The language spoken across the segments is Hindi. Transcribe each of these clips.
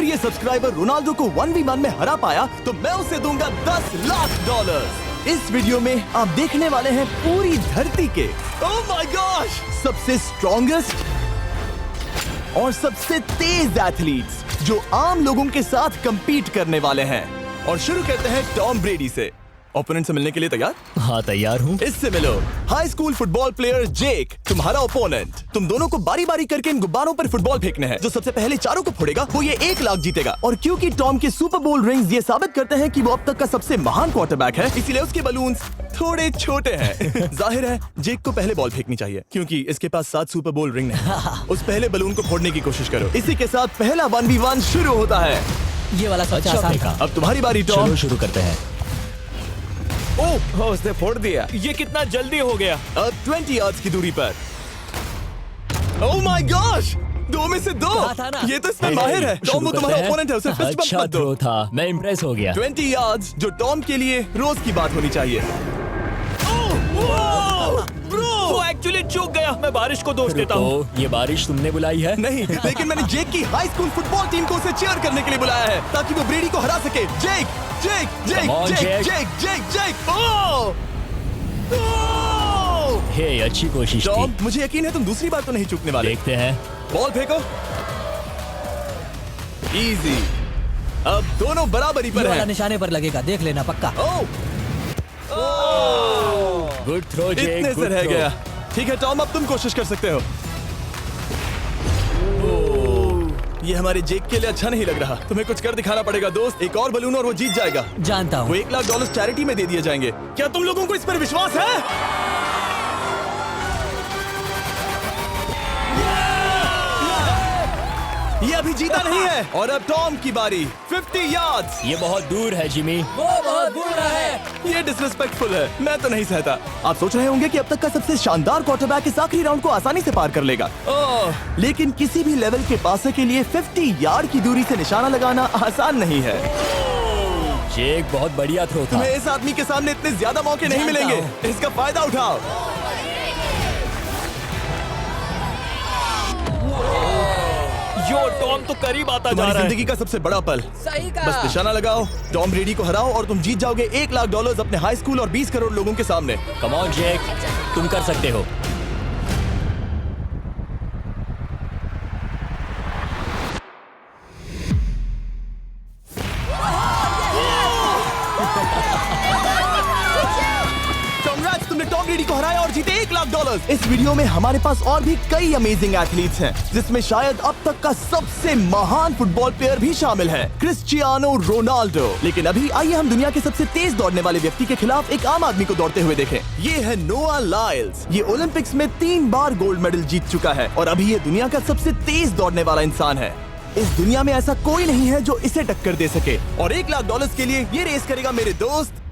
अगर ये सब्सक्राइबर रोनाल्डो को 1v1 में हरा पाया तो मैं उसे दूंगा $10 लाख। इस वीडियो में आप देखने वाले हैं पूरी धरती के ओह माय गॉश सबसे स्ट्रॉन्गेस्ट और सबसे तेज एथलीट्स जो आम लोगों के साथ compete करने वाले हैं। और शुरू करते हैं टॉम ब्रेडी से। ओपोनेंट से मिलने के लिए तैयार? हाँ तैयार हूँ। इससे मिलो। हाई स्कूल फुटबॉल प्लेयर जेक तुम्हारा ओपोनेंट। तुम दोनों को बारी बारी करके इन गुब्बारों पर फुटबॉल फेंकने हैं। जो सबसे पहले चारों को फोड़ेगा वो ये 1 लाख जीतेगा। और क्योंकि टॉम के सुपर बोल रिंग्स ये साबित करते हैं कि वो अब तक का सबसे महान क्वार्टरबैक है, इसीलिए उसके बलून्स थोड़े छोटे हैं। जाहिर है जेक को पहले बॉल फेंकनी चाहिए क्योंकि इसके पास 7 सुपर बोल रिंग नहीं। उस पहले बलून को फोड़ने की कोशिश करो। इसी के साथ पहला 1v1 शुरू होता है। ये वाला सबसे आसान था। अब तुम्हारी बारी टॉम। चलो शुरू करते हैं। ओह उसने फोड़ दिया। ये कितना जल्दी हो गया। अब 20 यार्ड्स की दूरी पर। ओह माय गॉश 2 में से 2। कहा था ना। ये तो इसमें माहिर है। टॉम वो तुम्हारा ओपोनेंट है, उसे फिस्ट बम्प अच्छा मत दो। थ्रो था, मैं इम्प्रेस हो गया। 20 यार्ड्स जो टॉम के लिए रोज की बात होनी चाहिए। वो एक्चुअली चूक गया। मैं बारिश को दोष देता हूँ। तो ये बारिश तुमने बुलाई है? नहीं, लेकिन मैंने जेक की हाई स्कूल फुटबॉल टीम को उसे चीयर करने के लिए बुलाया है ताकि वो ब्रेडी को हरा सके। जेक जेक जेक Come on, जेक Jake. जेक जेक जेक ओह हे अच्छी कोशिश टॉम थी। मुझे यकीन है तुम दूसरी बार तो नहीं चूकने वाले। देखते हैं। बॉल फेंको। इजी। अब दोनों बराबरी ये पर वाला हैं। निशाने पर लगेगा, देख लेना पक्का। ओह गुड थ्रो जेक, इतने से गुड रह थ्रो। गया। ठीक है टॉम अब तुम कोशिश कर सकते हो। ये हमारे जेक के लिए अच्छा नहीं लग रहा। तुम्हें कुछ कर दिखाना पड़ेगा दोस्त। एक और बलून और वो जीत जाएगा। जानता वो हूँ। $1 लाख चैरिटी में दे दिए जाएंगे। क्या तुम लोगों को इस पर विश्वास है? ये अभी जीता नहीं है। और अब टॉम की बारी। 50 यार्ड्स। ये बहुत दूर है जिमी। वो बहुत बुरा है। ये डिसरिस्पेक्टफुल है। मैं तो नहीं सहता। आप सोच रहे होंगे कि अब तक का सबसे शानदार क्वार्टरबैक इस आखिरी राउंड को आसानी से पार कर लेगा। ओह, लेकिन किसी भी लेवल के पासे के लिए 50 यार्ड की दूरी से निशाना लगाना आसान नहीं है। जेक बहुत बढ़िया थ्रो था। तुम्हें इस आदमी के सामने इतने ज्यादा मौके नहीं जानता मिलेंगे। हूं। इसका फायदा उठाओ। यो टॉम तो करीब आता जा तुम्हारी रहा है। जिंदगी का सबसे बड़ा पल। सही बस कहा। निशाना लगाओ, टॉम ब्रेडी को हराओ और तुम जीत जाओगे $1 लाख अपने हाई स्कूल और 20 करोड़ लोगों के सामने। कम ऑन जेक, तुम कर सकते हो। Congrats, तुमने टॉम ब्रेडी को हराया और जीते $1 लाख। इस वीडियो में हमारे पास और भी कई अमेजिंग एथलीट्स हैं, जिसमें शायद अब तक का सबसे महान फुटबॉल प्लेयर भी शामिल है, क्रिस्टियानो रोनाल्डो। लेकिन अभी आइए हम दुनिया के सबसे तेज दौड़ने वाले व्यक्ति के खिलाफ एक आम आदमी को दौड़ते हुए देखें। ये है नोआ लाइल्स। ये ओलंपिक्स में 3 बार गोल्ड मेडल जीत चुका है और अभी ये दुनिया का सबसे तेज दौड़ने वाला इंसान है। इस दुनिया में ऐसा कोई नहीं है जो इसे टक्कर दे सके। और $1 लाख के लिए ये रेस करेगा मेरे दोस्त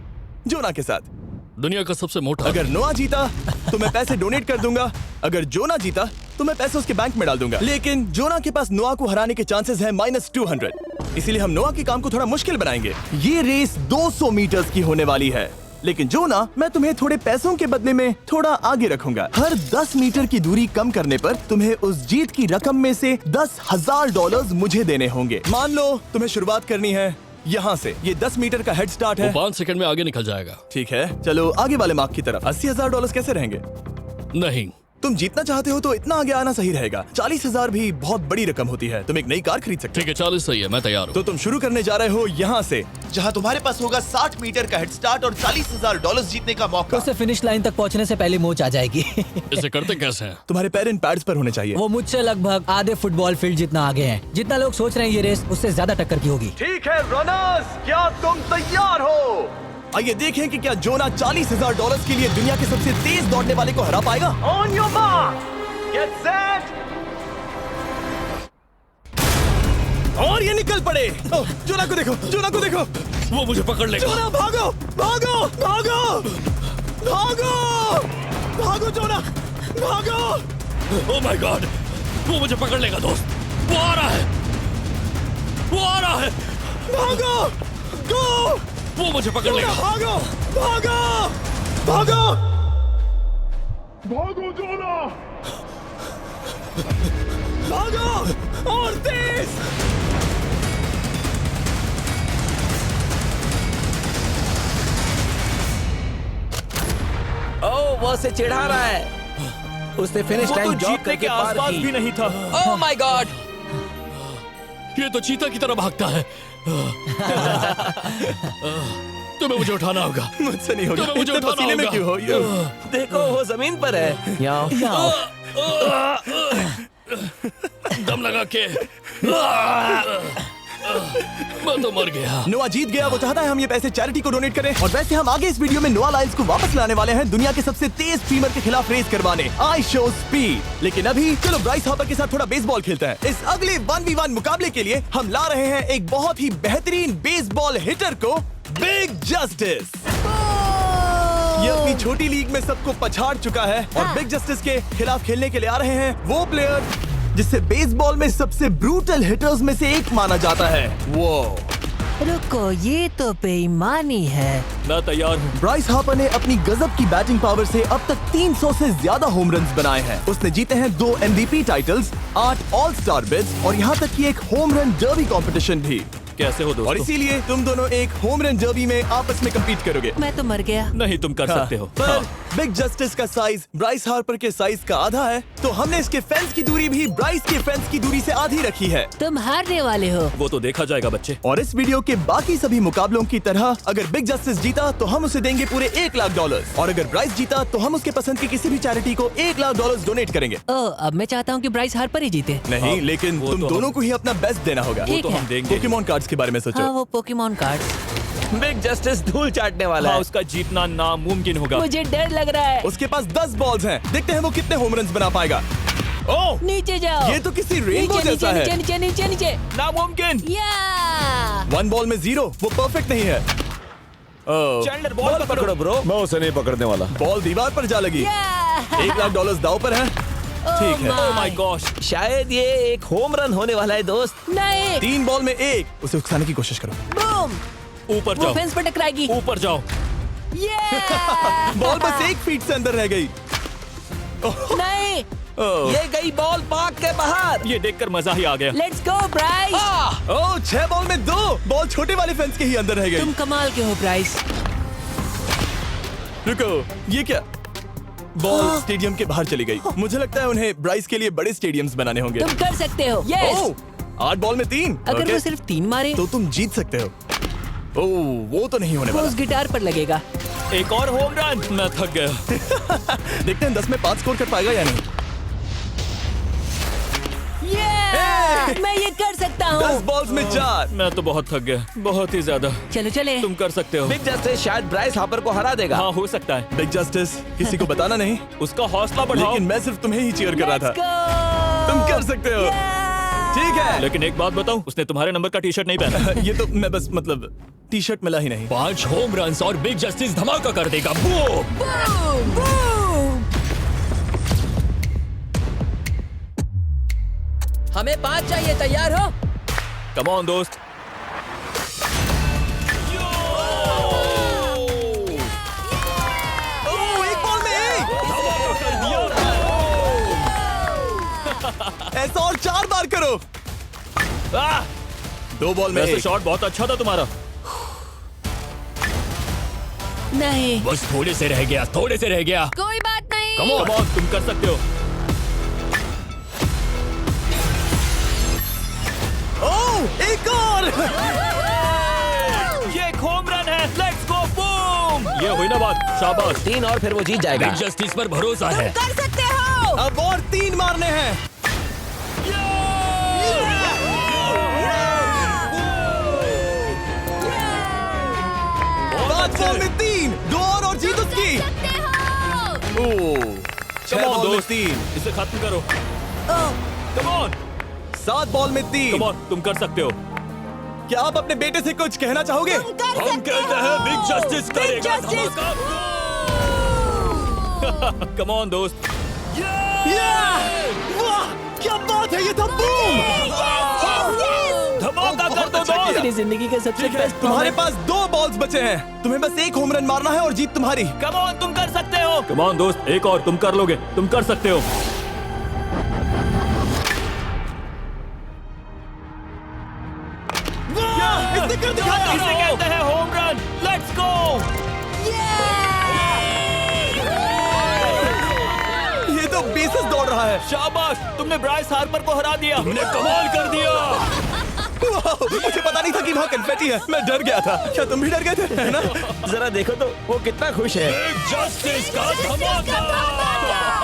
जोना के साथ। दुनिया का सबसे मोटा। अगर नोआ जीता तो मैं पैसे डोनेट कर दूंगा। अगर जोना जीता तो मैं पैसे उसके बैंक में डाल दूंगा। लेकिन जोना के पास नोआ को हराने के चांसेस हैं -200। इसीलिए हम नोआ के काम को थोड़ा मुश्किल बनाएंगे। ये रेस 200 मीटर्स की होने वाली है। लेकिन जोना, मैं तुम्हें थोड़े पैसों के बदले में थोड़ा आगे रखूंगा। हर 10 मीटर की दूरी कम करने पर तुम्हें उस जीत की रकम में से $10,000 मुझे देने होंगे। मान लो तुम्हें शुरुआत करनी है यहाँ से। ये 10 मीटर का हेड स्टार्ट है। 5 सेकंड में आगे निकल जाएगा। ठीक है, चलो आगे वाले मार्क की तरफ। $80,000 कैसे रहेंगे? नहीं, तुम जीतना चाहते हो तो इतना आगे आना सही रहेगा। 40,000 भी बहुत बड़ी रकम होती है। तुम एक नई कार खरीद सकते ठीक है 40 सही है, मैं तैयार हो। हूँ। तो तुम शुरू करने जा रहे हो यहाँ से, जहाँ तुम्हारे पास होगा 60 मीटर का हेड स्टार्ट और $40,000 जीतने का मौका। उसे फिनिश लाइन तक पहुंचने से पहले मोच आ जाएगी। इसे करते कैसे हैं? तुम्हारे पैर इन पैड्स पर होने चाहिए। वो मुझसे लगभग आधे फुटबॉल फील्ड जितना आगे हैं। जितना लोग सोच रहे हैं ये रेस उससे ज्यादा टक्कर की होगी। ठीक है रनर्स, क्या तुम तैयार हो? आइए देखें कि क्या जोना $40,000 के लिए दुनिया के सबसे तेज दौड़ने वाले को हरा पाएगा। On your mark, get set, और ये निकल पड़े। ओह, जोना को देखो, जोना को देखो। वो मुझे पकड़ लेगा। जोना भागो, भागो, भागो, भागो, भागो जोना, भागो। ओह माय गॉड, वो मुझे पकड़ लेगा दोस्त। वो आ रहा है, वो आ रहा है। भागो, गो, वो मुझे पकड़ लेगा। भागो, भागो, भागो, भागो जोना! भागो और तेज। उसे चिढ़ा रहा है। उसने फिनिश वो तो लाइन जॉब जीतने करके के पार आसपास की। भी नहीं था। Oh my God! ये तो चीता की तरह भागता है। तुम्हें मुझे उठाना होगा। मुझसे नहीं होगा। तुम्हें मुझे इतने उठाना पसीने में होगा। क्यों हो? देखो वो जमीन पर है। दम लगा के मैं तो मर गया। नोआ जीत गया। वो चाहता है हम ये पैसे चैरिटी को डोनेट करें। और वैसे हम आगे इस वीडियो में नोआ लाइल्स को वापस लाने वाले हैं दुनिया के सबसे तेज स्ट्रीमर के खिलाफ रेस करवाने। I show speed. लेकिन अभी चलो ब्राइस हापर के साथ थोड़ा बेसबॉल खेलते हैं। इस अगले 1v1 मुकाबले के लिए हम ला रहे हैं एक बहुत ही बेहतरीन बेसबॉल हिटर को, बिग जस्टिस। ये अपनी छोटी लीग में सबको पछाड़ चुका है और बिग जस्टिस के खिलाफ खेलने के लिए आ रहे हैं वो प्लेयर जिसे बेसबॉल में सबसे ब्रूटल हिटर्स में से एक माना जाता है। वो रुको, ये तो बेईमानी है। मैं तैयार हूँ। ब्राइस हापर ने अपनी गजब की बैटिंग पावर से अब तक 300 से ज्यादा होम रन्स बनाए हैं। उसने जीते हैं 2 MVP titles, 8 all star bids और यहाँ तक कि एक होम रन डर्बी कंपटीशन भी। कैसे हो और दोस्तों? इसीलिए तुम दोनों एक होम रन डर्बी में आपस में कम्पीट करोगे। मैं तो मर गया। नहीं, तुम कर सकते हो। पर बिग जस्टिस का साइज ब्राइस हार्पर के साइज का आधा है, तो हमने इसके फेंस की दूरी भी ब्राइस के फेंस की दूरी से आधी रखी है। तुम हारने वाले हो। वो तो देखा जाएगा बच्चे। और इस वीडियो के बाकी सभी मुकाबलों की तरह अगर बिग जस्टिस जीता तो हम उसे देंगे पूरे $1 लाख और अगर ब्राइस जीता तो हम उसके पसंद की किसी भी चैरिटी को $1 लाख डोनेट करेंगे। अब मैं चाहता हूँ कि ब्राइस हार्पर ही जीते। नहीं, हाँ, लेकिन वो तुम तो दोनों हम- को ही अपना बेस्ट देना होगा। वो ठीक तो है। हम देंगे। पोकेमॉन कार्ड्स के बारे में सोचो। हाँ, वो पोकेमॉन कार्ड। बिग जस्टिस धूल चाटने वाला हाँ, है। उसका जीतना नामुमकिन होगा। मुझे डर लग रहा है। उसके पास 10 बॉल्स हैं। देखते हैं वो कितने होम रन्स बना पाएगा। ओह, नीचे जाओ। ये तो किसी रेनबो नीचे जैसा नीचे है। नीचे नीचे नीचे। नामुमकिन। या 1 बॉल में 0, वो परफेक्ट नहीं है। चैंडलर बॉल पकड़ो। ब्रो। मैं उसे नहीं पकड़ने वाला। बॉल दीवार पर जा लगी। $1 लाख दाव पर है। ठीक है। Oh my gosh. शायद ये एक होम रन होने वाला है दोस्त। नहीं। 3 बॉल में 1, उसे उकसाने की कोशिश करो। बूम। ऊपर वो जाओ। फेंस पर टकराएगी। ऊपर जाओ। बॉल बस 1 फीट से अंदर रह गई। नहीं। ये गई बॉल पार्क के बाहर। ये देखकर मजा ही आ गया। Let's go Bryce. Oh, 6 ball में 2, बॉल छोटे वाले फेंस के ही अंदर रह गई। तुम कमाल के हो ब्राइस। रुको, ये क्या? बॉल स्टेडियम के बाहर चली गई। मुझे लगता है उन्हें ब्राइस के लिए बड़े स्टेडियम्स बनाने होंगे। तुम कर सकते हो। यस। ओह, 8 बॉल में 3। अगर ओके, वो सिर्फ 3 मारे तो तुम जीत सकते हो। ओह, वो तो नहीं होने वो वाला। उस गिटार पर लगेगा। एक और होम रन। मैं थक गया। देखते हैं 10 में 5 स्कोर कर पाएगा या नहीं। मैं ये कर सकता 10 हूँ। बॉल्स में 4। मैं तो बहुत थक गया, बहुत ही ज्यादा। चलो चले। तुम कर सकते हो। बिग जस्टिस शायद ब्राइस हापर को हरा देगा। हाँ, हो सकता है। बिग जस्टिस, किसी को बताना नहीं। उसका हौसला बढ़ाओ। लेकिन मैं सिर्फ तुम्हें ही चीयर कर रहा Let's था। go! तुम कर सकते हो। ठीक है। लेकिन एक बात बताऊं, उसने तुम्हारे नंबर का टी शर्ट नहीं पहना। ये तो मैं बस मतलब टी शर्ट मिला ही नहीं। 5 होम रन्स और बिग जस्टिस धमाका कर देगा। बूम! Boom! Boom! हमें 5 चाहिए। तैयार हो? कम ऑन दोस्त। ओह, 1 बॉल में 1। धमाका कर दिया। ऐसा और 4 बार करो। आह! 2 बॉल में वैसे 1। शॉट बहुत अच्छा था तुम्हारा। नहीं। बस थोड़े से रह गया, थोड़े से रह गया। कोई बात नहीं। कम ऑन, तुम कर सकते हो। ओह, एक और। ये एक होम रन है। Let's go. बूम! ये हुई ना बात। शाबाश। 3 और फिर वो जीत जाएगा। बिग जस्टिस पर भरोसा है। कर सकते हो। अब और 3 मारने हैं। 5 बॉल में 3, 2 और जीत उसकी। ओह, 6 Come on, बॉल में दोस्त। 3, इसे खत्म करो। कम ऑन, 7 बॉल में 3। कम ऑन, तुम कर सकते हो। क्या आप अपने बेटे से कुछ कहना चाहोगे? हम कहते हैं बिग जस्टिस करेगा धमाका। कम ऑन दोस्त। वाह, क्या बात है, ये था बूम। धमाका कर दो अच्छा दोस्त। किया। मेरी जिंदगी का सबसे ठीक है, बेस्ट तुम्हारे पास 2 बॉल्स बचे हैं। तुम्हें बस 1 होम रन मारना है और जीत तुम्हारी। कम ऑन, तुम कर सकते हो। कम ऑन दोस्त, एक और, तुम कर लोगे, तुम कर सकते हो। इसने कर दिखाया। इसे कहते हैं होम रन। Let's go. शाबाश, तुमने ब्राइस हार्पर को हरा दिया। तुमने कमाल कर दिया। वाह, मुझे पता नहीं था कि वहाँ कन्फेटी है। मैं डर गया था। क्या तुम भी डर गए थे, है ना? जरा देखो तो वो कितना खुश है। जस्टिस का धमाका।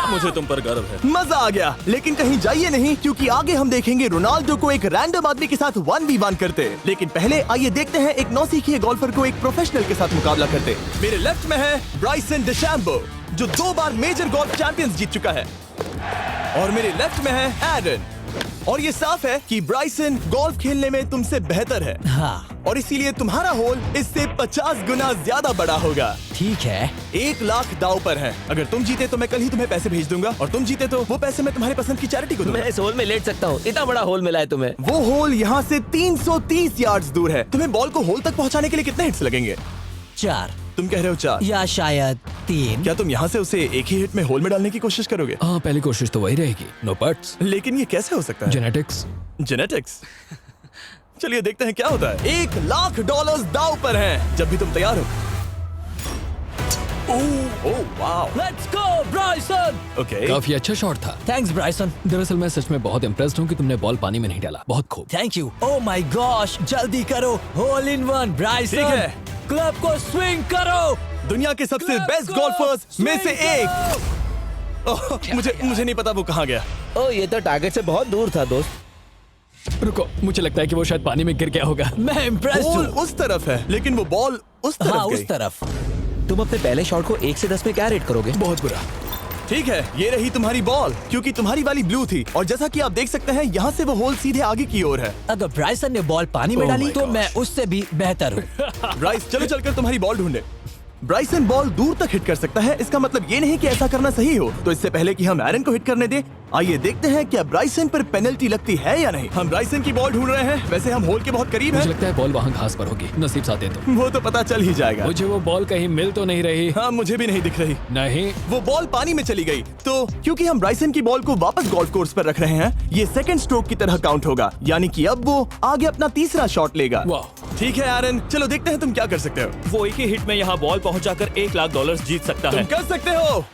मुझे तुम पर गर्व है। मजा आ गया, लेकिन कहीं जाइए नहीं, क्योंकि आगे हम देखेंगे रोनाल्डो को एक रैंडम आदमी के साथ 1v1 करते। लेकिन पहले आइए देखते हैं एक नौसिखिए गोल्फर को एक प्रोफेशनल के साथ मुकाबला करते। मेरे लेफ्ट में है ब्राइसन डेशैम्बो, जो 2 बार मेजर गोल्फ चैंपियंस जीत चुका है, और मेरे लेफ्ट में है एरन। और ये साफ है कि ब्राइसन गोल्फ खेलने में तुमसे बेहतर है, हाँ और इसीलिए तुम्हारा होल इससे 50 गुना ज्यादा बड़ा होगा। ठीक है। 1 लाख दाव पर है। अगर तुम जीते तो मैं कल ही तुम्हें पैसे भेज दूंगा, और तुम जीते तो वो पैसे मैं तुम्हारी पसंद की चैरिटी को दूंगा। मैं इस होल में लेट सकता हूँ, इतना बड़ा होल मिला है तुम्हें। वो होल यहाँ से 330 यार्ड्स दूर है। तुम्हें बॉल को होल तक पहुँचाने के लिए कितने हिट्स लगेंगे? 4 तुम कह रहे हो 4? या शायद 3। क्या तुम यहाँ से उसे एक ही हिट में होल में डालने की कोशिश करोगे? हाँ, पहली कोशिश तो वही रहेगी। नो पट्स। लेकिन ये कैसे हो सकता है? जेनेटिक्स। जेनेटिक्स। चलिए देखते हैं क्या होता है। $1 लाख दाव पर हैं, जब भी तुम तैयार हो। Oh wow, let's go Bryson. Okay. काफी अच्छा शॉट था। Thanks Bryson. दरअसल मैं सच में बहुत इम्प्रेस्ड हूँ कि तुमने बॉल पानी में नहीं डाला। बहुत खूब। Thank you. Oh my gosh, जल्दी करो। होल इन 1 ब्राइसन। ठीक है। क्लब को स्विंग करो। दुनिया के सबसे बेस्ट गोल्फर्स में से एक। ओह, मुझे नहीं पता वो कहाँ गया। ओ, ये तो टारगेट से बहुत दूर था दोस्त। रुको, मुझे लगता है कि वो शायद पानी में गिर गया होगा। मैं इम्प्रेस्ड बॉल हूँ। उस तरफ है, लेकिन वो बॉल उस तरफ हाँ गई। उस तरफ। तुम अपने पहले शॉट को 1 से 10 में क्या रेट करोगे? बहुत बुरा। ठीक है, ये रही तुम्हारी बॉल, क्योंकि तुम्हारी वाली ब्लू थी, और जैसा कि आप देख सकते हैं यहाँ से वो होल सीधे आगे की ओर है। अगर ब्राइसन ने बॉल पानी में Oh डाली my तो gosh. मैं उससे भी बेहतर हूँ। ब्राइस, चलो चलकर तुम्हारी बॉल ढूंढे। ब्राइसन बॉल दूर तक हिट कर सकता है, इसका मतलब ये नहीं कि ऐसा करना सही हो। तो इससे पहले कि हम एरन को हिट करने दें, आइए देखते हैं क्या ब्राइसन पर पेनल्टी लगती है या नहीं। हम ब्राइसन की बॉल ढूंढ रहे हैं। वैसे हम होल के बहुत करीब मुझे हैं। लगता है बॉल वहाँ घास पर होगी। नसीब साथ दे तो। वो तो पता चल ही जाएगा। मुझे वो बॉल कहीं मिल तो नहीं रही। हाँ, मुझे भी नहीं दिख रही। नहीं। वो बॉल पानी में चली गई। तो क्योंकि हम ब्राइसन की बॉल को वापस गोल्फ कोर्स पर रख रहे हैं, ये सेकंड स्ट्रोक की तरह काउंट होगा, यानी कि अब वो आगे अपना तीसरा शॉट लेगा। वाह। ठीक है एरन, चलो देखते हैं तुम क्या कर सकते हो। वो एक ही हिट में यहाँ बॉल पहुँचाकर $1 लाख जीत सकता तुम है। कर सकते हो।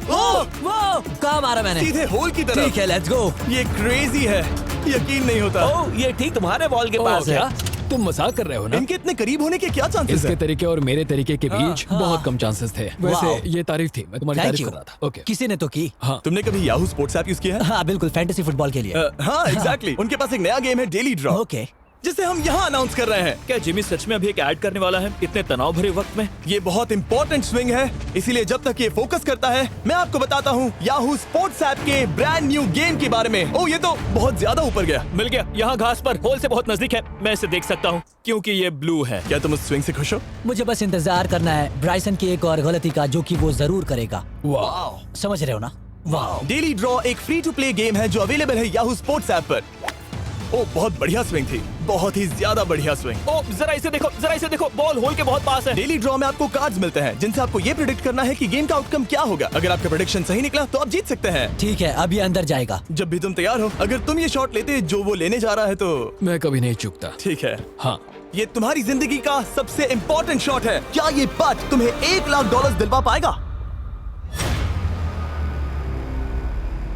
ओह, वो कहाँ मारा मैंने? सीधे होल की तरफ। ठीक है, लेट्स गो। ये क्रेजी है, यकीन नहीं होता। ओ, ये ठीक तुम्हारे बॉल के पास है। क्या तुम मजाक कर रहे हो ना? इनके इतने करीब होने के क्या चांसेस इसके हैं? तरीके और मेरे तरीके के बीच हाँ। बहुत कम चांसेस थे। वाओ। वैसे ये तारीफ थी, मैं तुम्हारी थैंक तारीफ यू। कर रहा था। ओके। किसी ने तो की। हाँ। तुमने कभी याहू स्पोर्ट्स ऐप यूज किया है? हाँ बिल्कुल, फैंटेसी फुटबॉल के लिए। हाँ एग्जैक्टली। उनके पास एक नया गेम है, डेली ड्रॉ, ओके। जिसे हम यहाँ अनाउंस कर रहे हैं। क्या जिमी सच में अभी एक ऐड करने वाला है इतने तनाव भरे वक्त में? ये बहुत इंपॉर्टेंट स्विंग है, इसीलिए जब तक ये फोकस करता है, मैं आपको बताता हूँ याहू स्पोर्ट्स ऐप के ब्रांड न्यू गेम के बारे में। ओह, ये तो बहुत ज्यादा ऊपर गया। मिल गया, यहाँ घास पर होल से बहुत नजदीक है। मैं इसे देख सकता हूँ क्योंकि ये ब्लू है। क्या तुम उस स्विंग से खुश हो? मुझे बस इंतजार करना है ब्राइसन की एक और गलती का, जो कि वो जरूर करेगा। वाह। समझ रहे हो ना? वाह। डेली ड्रॉ एक फ्री टू प्ले गेम है जो अवेलेबल है याहू स्पोर्ट्स ऐप पर। ओह, बहुत बढ़िया स्विंग थी, बहुत ही ज्यादा बढ़िया स्विंग। ओ, जरा इसे देखो, बॉल होल के बहुत पास है। डेली ड्रॉ में आपको कार्ड्स मिलते हैं, जिनसे आपको ये प्रेडिक्ट करना है कि गेम का आउटकम क्या होगा। अगर आपका प्रेडिक्शन सही निकला तो आप जीत सकते हैं। ठीक है, अब ये अंदर जाएगा। जब भी तुम तैयार हो, अगर तुम ये शॉट लेते जो वो लेने जा रहा है तो मैं कभी नहीं चूकता। ठीक है। हाँ। ये तुम्हारी जिंदगी का सबसे इम्पोर्टेंट शॉट है। क्या ये पट तुम्हें $1 लाख दिलवा पाएगा?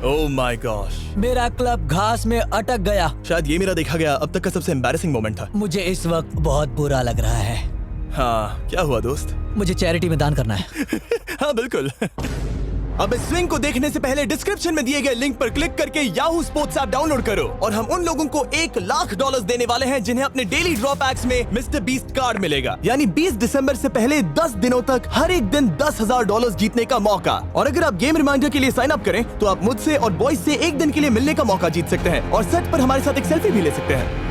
ओह माय गॉश, मेरा क्लब घास में अटक गया। शायद ये मेरा देखा गया अब तक का सबसे एम्बैरेसिंग मोमेंट था। मुझे इस वक्त बहुत बुरा लग रहा है। हाँ, क्या हुआ दोस्त? मुझे चैरिटी में दान करना है। हाँ बिल्कुल। अब इस स्विंग को देखने से पहले डिस्क्रिप्शन में दिए गए लिंक पर क्लिक करके याहू स्पोर्ट्स ऐप डाउनलोड करो, और हम उन लोगों को $1 लाख देने वाले हैं जिन्हें अपने डेली ड्रॉ पैक्स में मिस्टर बीस्ट कार्ड मिलेगा। यानी 20 दिसंबर से पहले 10 दिनों तक हर एक दिन $10,000 जीतने का मौका। और अगर आप गेम रिमाइंडर के लिए साइन अप करें तो आप मुझसे और बॉयज से एक दिन के लिए मिलने का मौका जीत सकते हैं, और सेट पर हमारे साथ एक सेल्फी भी ले सकते हैं।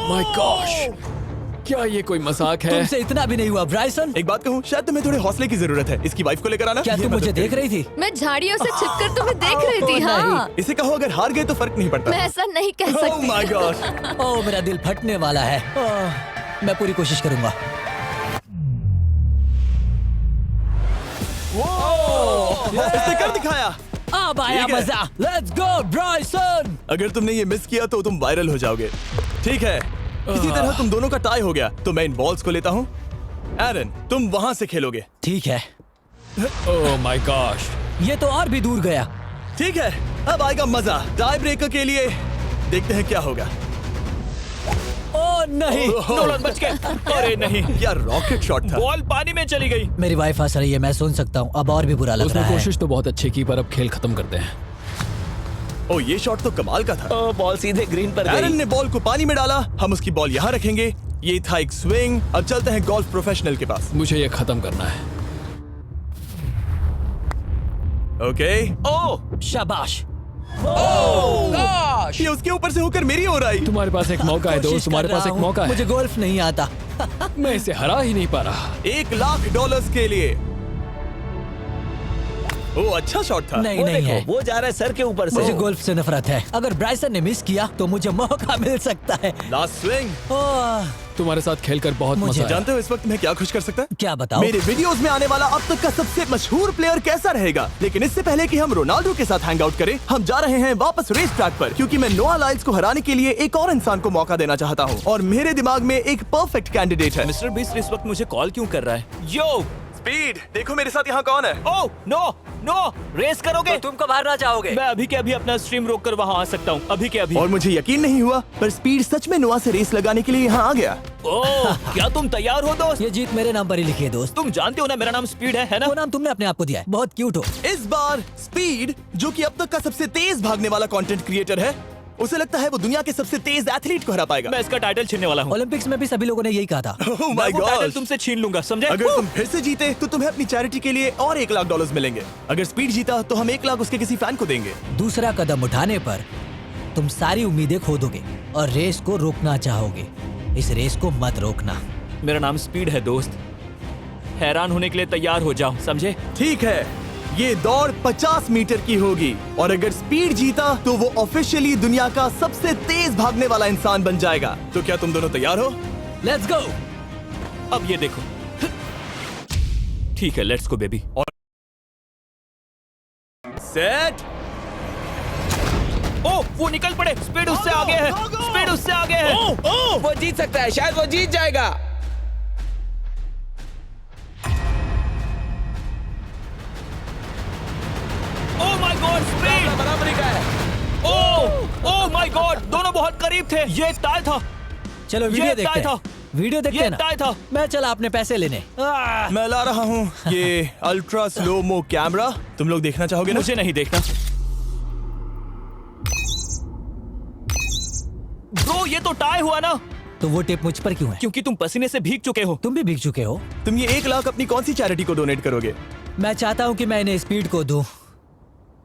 माय गॉश, क्या ये कोई मजाक है? तुमसे इतना भी नहीं हुआ ब्राइसन। एक बात कहूँ, शायद तुम्हें थोड़े हौसले की जरूरत है। इसकी वाइफ को लेकर आना। क्या ये तुम मुझे मदद देख करेगी। रही थी? मैं झाड़ियों से छिपकर तुम्हें देख रही थी। ओह, हाँ, इसे कहो अगर हार गए तो फर्क नहीं पड़ता। मैं ऐसा नहीं कह Oh सकती। my gosh! ओह, मेरा दिल फटने वाला है। ओह, मैं पूरी कोशिश करूंगा। इसने कर दिखाया। अब आया ठीक है। मजा। Let's go Bryson. अगर तुमने ये मिस किया तो तुम वायरल हो जाओगे। ठीक है, किसी तरह तुम दोनों का टाई हो गया, तो मैं इन बॉल्स को लेता हूँ एरन, तुम वहां से खेलोगे। ठीक है, ओह माय गॉश। ये तो और भी दूर गया। ठीक है, अब आएगा मजा। टाई ब्रेकर के लिए देखते हैं क्या होगा। ओ नहीं, नोलन बच गए। अरे नहीं, क्या रॉकेट शॉट था। बॉल पानी में चली गई। मेरी वाइफ हंस रही है, मैं सुन सकता हूँ। अब और भी बुरा लग उसने रहा है। कोशिश तो बहुत अच्छी की, पर अब खेल खत्म करते हैं। ओ, ये शॉट तो कमाल का था। ओ, बॉल सीधे ग्रीन पर एरन गई। ने बॉल को पानी में डाला, हम उसकी बॉल यहाँ रखेंगे। ये था एक स्विंग। अब चलते हैं गोल्फ प्रोफेशनल के पास। मुझे ये खत्म करना है। ओके। ओ शाबाश। ये उसके ऊपर से होकर मेरी ओर आई। तुम्हारे पास एक मौका है कोशिश दोस्त, तुम्हारे कर पास रहा एक हूँ। मौका है। मुझे गोल्फ नहीं आता। मैं इसे हरा ही नहीं पा रहा। $1,00,000 के लिए। ओ, अच्छा शॉट था। नहीं वो नहीं है, देखो, वो जा रहा है सर के ऊपर से। मुझे गोल्फ से नफरत है। अगर ब्राइसन ने मिस किया तो मुझे मौका मिल सकता है। Last swing. ओह, तुम्हारे साथ खेलकर बहुत मुझे मजा आया। जानते हो इस वक्त मैं क्या खुश कर सकता है? क्या बताओ? मेरे वीडियोस में आने वाला अब तक का सबसे मशहूर प्लेयर कैसा रहेगा। लेकिन इससे पहले कि हम रोनाल्डो के साथ हैंग आउट करें, हम जा रहे हैं वापस रेस ट्रैक पर, क्योंकि मैं नोआ लाइल्स को हराने के लिए एक और इंसान को मौका देना चाहता हूँ। और मेरे दिमाग में एक परफेक्ट कैंडिडेट है। मिस्टर बीस्ट इस वक्त मुझे कॉल क्यों कर रहा है? यो स्पीड, देखो मेरे साथ यहाँ कौन है। ओ नो नो, रेस करोगे? तुम कब हारना चाहोगे? मैं अभी के अभी अपना स्ट्रीम रोक कर वहाँ आ सकता हूँ। अभी के अभी। और मुझे यकीन नहीं हुआ, पर स्पीड सच में नोआ से रेस लगाने के लिए यहाँ आ गया। ओह, क्या तुम तैयार हो दोस्त? ये जीत मेरे नाम पर ही लिखी है दोस्त। तुम जानते हो ना मेरा नाम स्पीड है ना? वो नाम तुमने अपने आप को दिया है। बहुत क्यूट हो। इस बार स्पीड, जो कि अब तक का सबसे तेज भागने वाला कंटेंट क्रिएटर है, उसे लगता है वो दुनिया के सबसे तेज एथलीट को हरा पाएगा। मैं इसका टाइटल छीनने वाला हूँ। ओलंपिक्स में भी सभी लोगों ने यही कहा था। Oh मैं my वो टाइटल God! तुमसे छीन लूंगा, समझे? अगर तुम फिर से जीते तो तुम्हें अपनी चैरिटी के लिए और $1,00,000 मिलेंगे। अगर स्पीड जीता तो हम 1 लाख उसके किसी फैन को देंगे। दूसरा कदम उठाने पर तुम सारी उम्मीदें खो दोगे और रेस को रोकना चाहोगे। इस रेस को मत रोकना। मेरा नाम स्पीड है दोस्त। हैरान होने के लिए तैयार हो जाओ, समझे? ठीक है, ये दौड़ 50 मीटर की होगी और अगर स्पीड जीता तो वो ऑफिशियली दुनिया का सबसे तेज भागने वाला इंसान बन जाएगा। तो क्या तुम दोनों तैयार हो? Let's go. अब ये देखो। ठीक है, लेट्स गो बेबी। सेट। ओ, वो निकल पड़े। स्पीड उससे आगे है। स्पीड उससे आगे है। वो जीत सकता है, शायद वो जीत जाएगा। ओह माय गॉड, स्पीड बराबरी का है। ओह माय गॉड, दोनों बहुत करीब थे। ये टाई था। चलो वीडियो ये देखते टाई हैं। वीडियो देखते ये हैं ना। टाई था। मैं चला अपने पैसे लेने। मैं ला रहा हूँ ये अल्ट्रा स्लो मो कैमरा। तुम लोग देखना चाहोगे ना? मुझे नहीं देखना। ब्रो, ये तो टाई हुआ ना? तो वो टिप मुझ पर क्यों है? क्योंकि तुम पसीने से भीग चुके हो। तुम भी भीग चुके हो। तुम ये 1 लाख अपनी कौन सी चैरिटी को डोनेट करोगे? मैं चाहता हूँ कि मैं इन्हें स्पीड को दूं,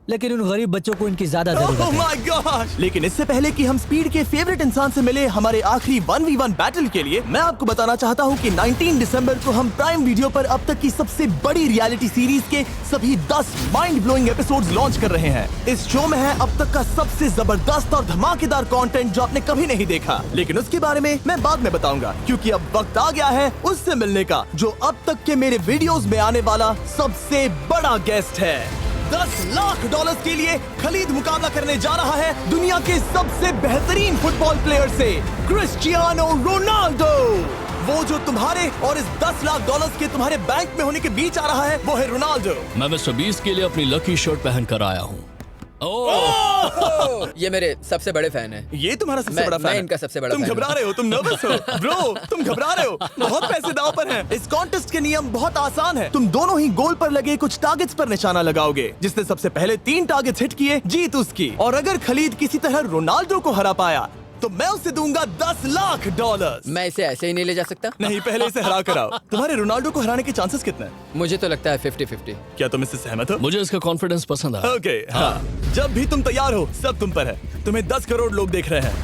लेकिन उन गरीब बच्चों को इनकी ज्यादा जरूरत Oh है। my gosh! लेकिन इससे पहले कि हम स्पीड के फेवरेट इंसान से मिले हमारे आखिरी 1v1 बैटल के लिए, मैं आपको बताना चाहता हूँ कि 19 दिसंबर को हम प्राइम वीडियो पर अब तक की सबसे बड़ी रियलिटी सीरीज के सभी 10 माइंड ब्लोइंग एपिसोड्स लॉन्च कर रहे हैं। इस शो में है अब तक का सबसे जबरदस्त और धमाकेदार कंटेंट जो आपने कभी नहीं देखा, लेकिन उसके बारे में मैं बाद में बताऊंगा, क्योंकि अब वक्त आ गया है उससे मिलने का जो अब तक के मेरे वीडियोस में आने वाला सबसे बड़ा गेस्ट है। $10,00,000 के लिए खलीद मुकाबला करने जा रहा है दुनिया के सबसे बेहतरीन फुटबॉल प्लेयर से, क्रिस्टियानो रोनाल्डो। वो जो तुम्हारे और इस $10,00,000 के तुम्हारे बैंक में होने के बीच आ रहा है, वो है रोनाल्डो। मैं मिस्टर बीस्ट के लिए अपनी लकी शर्ट पहन कर आया हूँ। ये मेरे सबसे बड़े फैन हैं। ये तुम्हारा सबसे मैं- बड़ा फैन मैं है। इनका सबसे बड़ा तुम फैन घबरा हूं। रहे हो, तुम नर्वस हो ब्रो, तुम घबरा रहे हो। बहुत पैसे दांव पर हैं। इस कॉन्टेस्ट के नियम बहुत आसान है। तुम दोनों ही गोल पर लगे कुछ टारगेट्स पर निशाना लगाओगे। जिसने सबसे पहले 3 टारगेट्स हिट किए जीत उसकी। और अगर खलीद किसी तरह रोनाल्डो को हरा पाया तो मैं उसे दूंगा $10,00,000। मैं इसे ऐसे ही नहीं ले जा सकता। नहीं, पहले इसे हरा कर आओ। तुम्हारे रोनाल्डो को हराने के चांसेस कितने हैं? मुझे तो लगता है 50-50। क्या तुम इससे सहमत हो? मुझे इसका कॉन्फिडेंस पसंद आया। ओके, हाँ। जब भी तुम तैयार हो सब तुम पर है। तुम्हें 10 करोड़ लोग देख रहे हैं।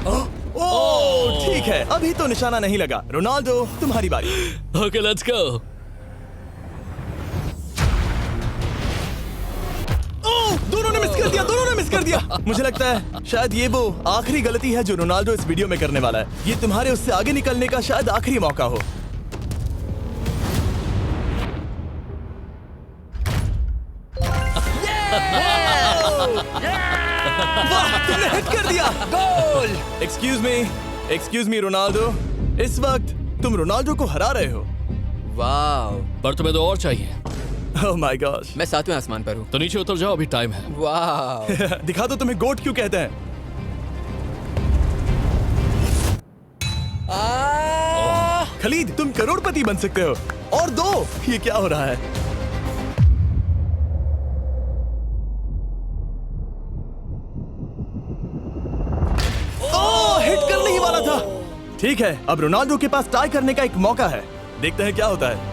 ओह, ठीक है, अभी तो निशाना नहीं लगा। रोनाल्डो, तुम्हारी बारी। Okay, let's go. ओह, दोनों ने मिस कर दिया, दोनों ने मिस कर दिया। मुझे लगता है शायद ये वो आखिरी गलती है जो रोनाल्डो इस वीडियो में करने वाला है। ये तुम्हारे उससे आगे निकलने का शायद आखिरी मौका हो। वाह, तुमने हिट कर दिया। Goal. Excuse me, excuse me Ronaldo, इस वक्त तुम रोनाल्डो को हरा रहे हो। वाह, पर तुम्हें तो और चाहिए। Oh my gosh. मैं 7वें आसमान पर हूँ। तो नीचे उतर जाओ, अभी टाइम है। वाह। दिखा दो तुम्हें गोट क्यों कहते हैं। खलीद, तुम करोड़पति बन सकते हो। और दो, ये क्या हो रहा है? ओह, हिट करने ही वाला था। ठीक है, अब रोनाल्डो के पास टाई करने का एक मौका है। देखते हैं क्या होता है।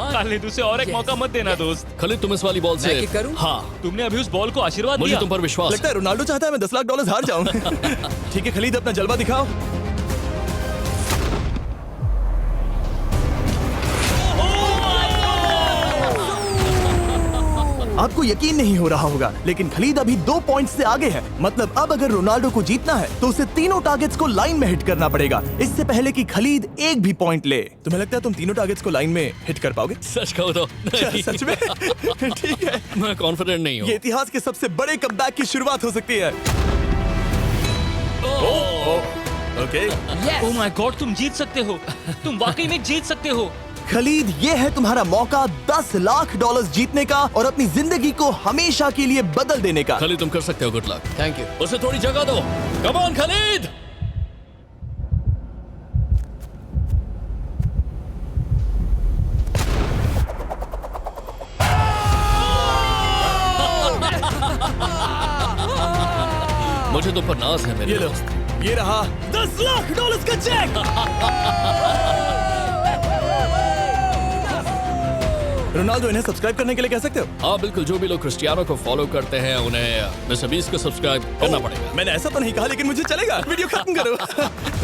खालिद, उसे और एक मौका मत देना दोस्त। खलीद, तुम इस वाली बॉल से मैं किक करूं? हाँ, तुमने अभी उस बॉल को आशीर्वाद मुझे दिया। तुम पर विश्वास लगता है रोनाल्डो चाहता है मैं $10 लाख हार जाऊं। ठीक है खलीद, अपना जलवा दिखाओ। आपको यकीन नहीं हो रहा होगा, लेकिन खलीद अभी 2 पॉइंट से आगे है। मतलब अब अगर रोनाल्डो को जीतना है तो उसे तीनों टारगेट्स को लाइन में हिट करना पड़ेगा, इससे पहले कि खलीद एक भी पॉइंट ले। तुम्हें लगता है तुम तीनों टारगेट्स को लाइन में हिट कर पाओगे? सच कहो तो नहीं। सच में? ठीक है, मैं कॉन्फिडेंट नहीं हूँ। ये इतिहास के सबसे बड़े कमबैक की शुरुआत हो सकती है। ओके, ओह माय गॉड, तुम जीत सकते हो। तुम वाकई में जीत सकते हो। खलीद, ये है तुम्हारा मौका $10 लाख जीतने का और अपनी जिंदगी को हमेशा के लिए बदल देने का। खलीद, तुम कर सकते हो। Good luck. Thank you. उसे थोड़ी जगह दो। Come on Khalid. मुझे तुम पर नाज है मेरे ये लो, दोस्त। ये रहा $10 लाख का चेक। रोनाल्डो, इन्हें सब्सक्राइब करने के लिए कह सकते हो? हाँ बिल्कुल, जो भी लोग क्रिस्टियानो को फॉलो करते हैं उन्हें मिस्टर बीस्ट को सब्सक्राइब करना पड़ेगा। मैंने ऐसा तो नहीं कहा, लेकिन मुझे चलेगा। वीडियो खत्म करो।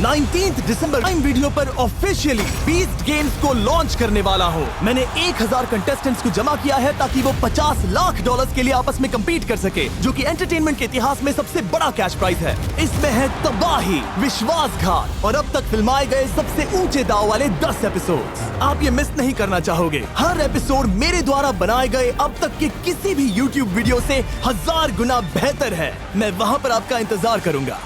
19 दिसंबर प्राइम वीडियो पर ऑफिशियली बीस्ट गेम्स को लॉन्च करने वाला हूँ। मैंने 1000 कंटेस्टेंट्स को जमा किया है ताकि वो $50 लाख के लिए आपस में कम्पीट कर सके, जो कि एंटरटेनमेंट के इतिहास में सबसे बड़ा कैश प्राइज है। इसमें है तबाही, विश्वासघात और अब तक फिल्माए गए सबसे ऊंचे दाव वाले 10 एपिसोड्स। आप ये मिस नहीं करना चाहोगे। हर एपिसोड मेरे द्वारा बनाए गए अब तक के किसी भी YouTube वीडियो से 1000 गुना बेहतर है। मैं वहाँ पर आपका इंतजार करूंगा।